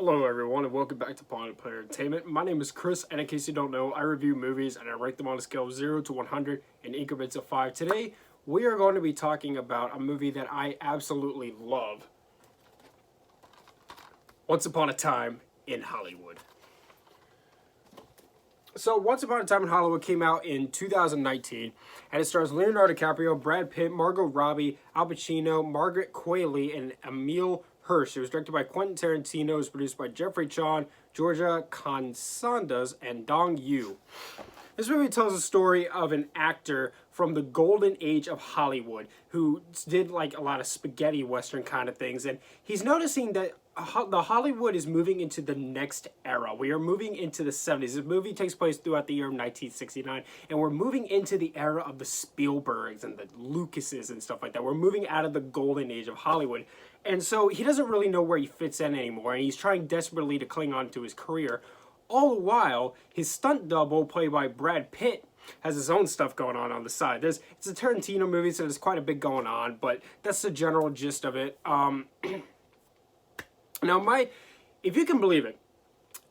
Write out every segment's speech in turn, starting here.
Hello everyone and welcome back to Planet Player Entertainment. My name is Chris, and in case you don't know, I review movies and I rank them on a scale of 0 to 100 in increments of 5. Today, we are going to be talking about a movie that I absolutely love. Once Upon a Time in Hollywood. So, Once Upon a Time in Hollywood came out in 2019, and it stars Leonardo DiCaprio, Brad Pitt, Margot Robbie, Al Pacino, Margaret Qualley, and Emile Hirsch. It was directed by Quentin Tarantino. It was produced by Jeffrey Chan, Georgia Constandas, and Dong Yu. This movie tells the story of an actor from the golden age of Hollywood who did like a lot of spaghetti western kind of things, and he's noticing that the Hollywood is moving into the next era. We are moving into the 70s. This movie takes place throughout the year of 1969, and we're moving into the era of the Spielbergs and the Lucases and stuff like that. We're moving out of the golden age of Hollywood. And so he doesn't really know where he fits in anymore, and he's trying desperately to cling on to his career. All the while, his stunt double, played by Brad Pitt, has his own stuff going on the side. It's a Tarantino movie, so there's quite a bit going on, but that's the general gist of it. Now, if you can believe it,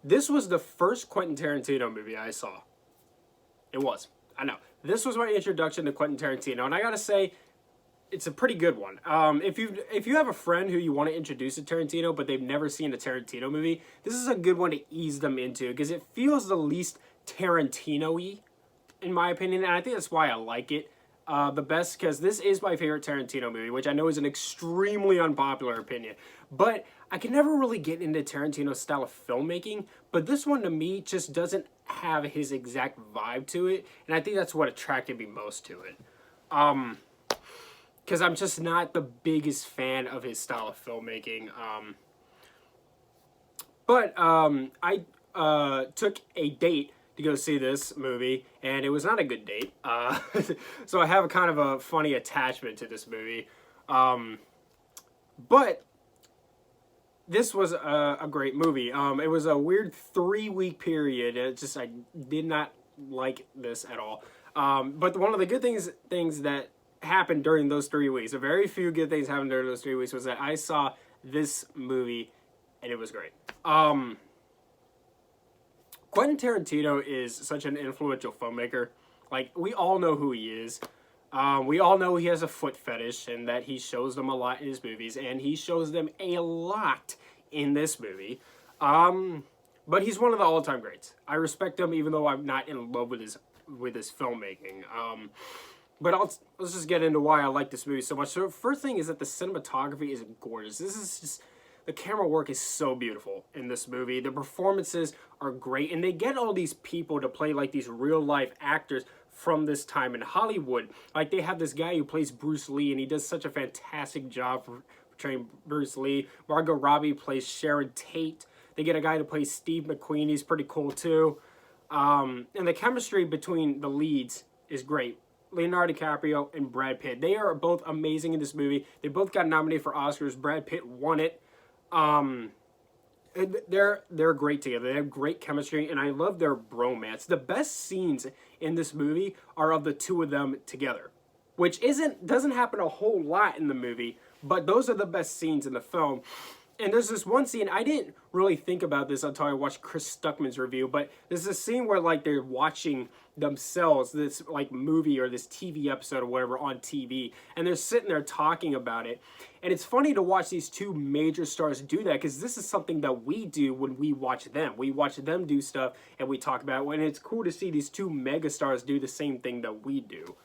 this was the first Quentin Tarantino movie I saw. It was. I know. This was my introduction to Quentin Tarantino, and I gotta say, it's a pretty good one. If you have a friend who you want to introduce to Tarantino, but they've never seen a Tarantino movie, this is a good one to ease them into, because it feels the least Tarantino-y, in my opinion, and I think that's why I like it the best, because this is my favorite Tarantino movie, which I know is an extremely unpopular opinion. But I can never really get into Tarantino's style of filmmaking, but this one to me just doesn't have his exact vibe to it, and I think that's what attracted me most to it. Because I'm just not the biggest fan of his style of filmmaking. But I took a date to go see this movie, and it was not a good date. So I have a kind of a funny attachment to this movie. But this was a great movie. It was a weird 3-week period. I did not like this at all. But one of the good things that happened during those 3 weeks, a very few good things happened during those 3 weeks, was that I saw this movie, and it was great. Quentin Tarantino is such an influential filmmaker. Like, we all know who he is. We all know he has a foot fetish and that he shows them a lot in his movies, and he shows them a lot in this movie. But he's one of the all-time greats. I respect him even though I'm not in love with his filmmaking. But let's just get into why I like this movie so much. So first thing is that the cinematography is gorgeous. The camera work is so beautiful in this movie. The performances are great, and they get all these people to play like these real-life actors from this time in Hollywood. Like, they have this guy who plays Bruce Lee, and he does such a fantastic job for portraying Bruce Lee. Margot Robbie plays Sharon Tate. They get a guy to play Steve McQueen. He's pretty cool, too. And the chemistry between the leads is great. Leonardo DiCaprio and Brad Pitt. They are both amazing in this movie. They both got nominated for Oscars. Brad Pitt won it. They're great together. They have great chemistry, and I love their bromance. The best scenes in this movie are of the two of them together, which doesn't happen a whole lot in the movie, but those are the best scenes in the film. And there's this one scene, I didn't really think about this until I watched Chris Stuckman's review, but there's a scene where like they're watching themselves, this like movie or this TV episode or whatever on TV, and they're sitting there talking about it. And it's funny to watch these two major stars do that, because this is something that we do when we watch them. We watch them do stuff and we talk about it, and it's cool to see these two mega stars do the same thing that we do.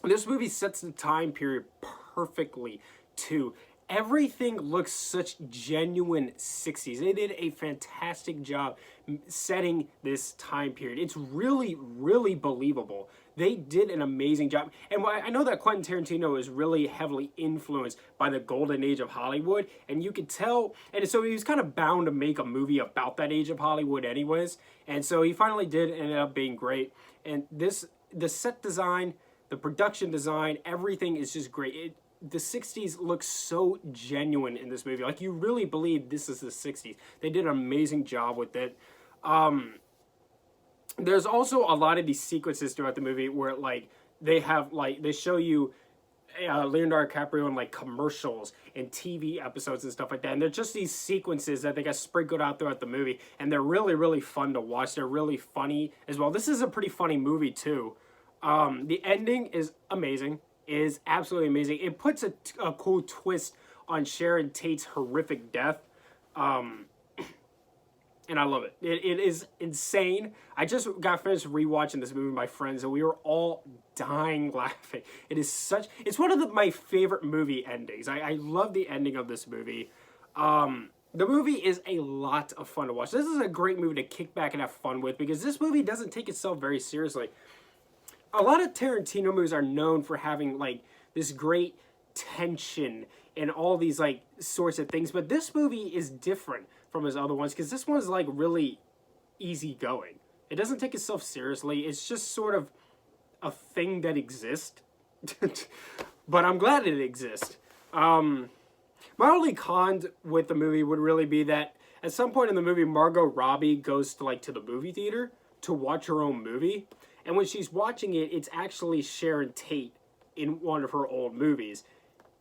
This movie sets the time period perfectly too. Everything looks such genuine 60s. They did a fantastic job setting this time period. It's really, really believable. They did an amazing job. And I know that Quentin Tarantino is really heavily influenced by the golden age of Hollywood, and you could tell, and so he was kind of bound to make a movie about that age of Hollywood anyways, and so he finally did, ended up being great. And the set design, the production design, everything is just great. The 60s looks so genuine in this movie. Like, you really believe this is the 60s. They did an amazing job with it. There's also a lot of these sequences throughout the movie where, like, they show you Leonardo DiCaprio in like commercials and TV episodes and stuff like that. And they're just these sequences that they got sprinkled out throughout the movie, and they're really, really fun to watch. They're really funny as well. This is a pretty funny movie too. The ending is amazing. It is absolutely amazing. It puts a cool twist on Sharon Tate's horrific death. And I love it. It is insane. I just got finished rewatching this movie with my friends, and we were all dying laughing. It's one of my favorite movie endings. I love the ending of this movie. The movie is a lot of fun to watch. This is a great movie to kick back and have fun with, because this movie doesn't take itself very seriously. A lot of Tarantino movies are known for having like this great tension and all these like sorts of things, but this movie is different from his other ones, because this one's like really easygoing. It doesn't take itself seriously. It's just sort of a thing that exists. But I'm glad it exists. My only con with the movie would really be that at some point in the movie, Margot Robbie goes to the movie theater to watch her own movie, and when she's watching it, it's actually Sharon Tate in one of her old movies.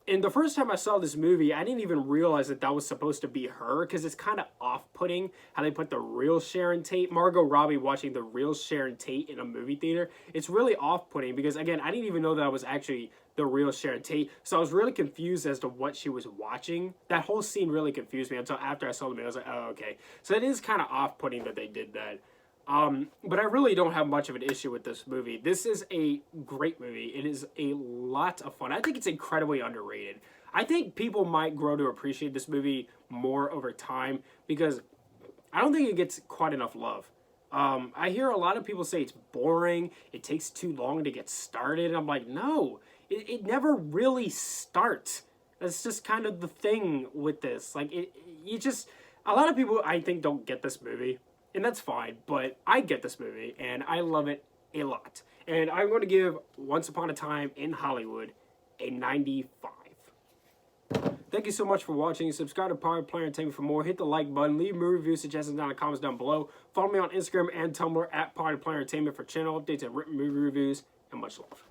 And the first time I saw this movie, I didn't even realize that that was supposed to be her, because it's kind of off-putting how they put the real Sharon Tate, Margot Robbie watching the real Sharon Tate in a movie theater. It's really off-putting because, again, I didn't even know that was actually the real Sharon Tate, so I was really confused as to what she was watching. That whole scene really confused me until after I saw the movie. I was like, oh, okay. So it is kind of off-putting that they did that. But I really don't have much of an issue with this movie. This is a great movie. It is a lot of fun. I think it's incredibly underrated. I think people might grow to appreciate this movie more over time, because I don't think it gets quite enough love. I hear a lot of people say it's boring, it takes too long to get started, and I'm like, no, it never really starts. That's just kind of the thing with this. Like, a lot of people, I think, don't get this movie. And that's fine, but I get this movie, and I love it a lot. And I'm going to give Once Upon a Time in Hollywood a 95. Thank you so much for watching. Subscribe to Power Player Entertainment for more. Hit the like button. Leave movie review suggestions down in the comments down below. Follow me on Instagram and Tumblr at Power Player Entertainment for channel updates and written movie reviews. And much love.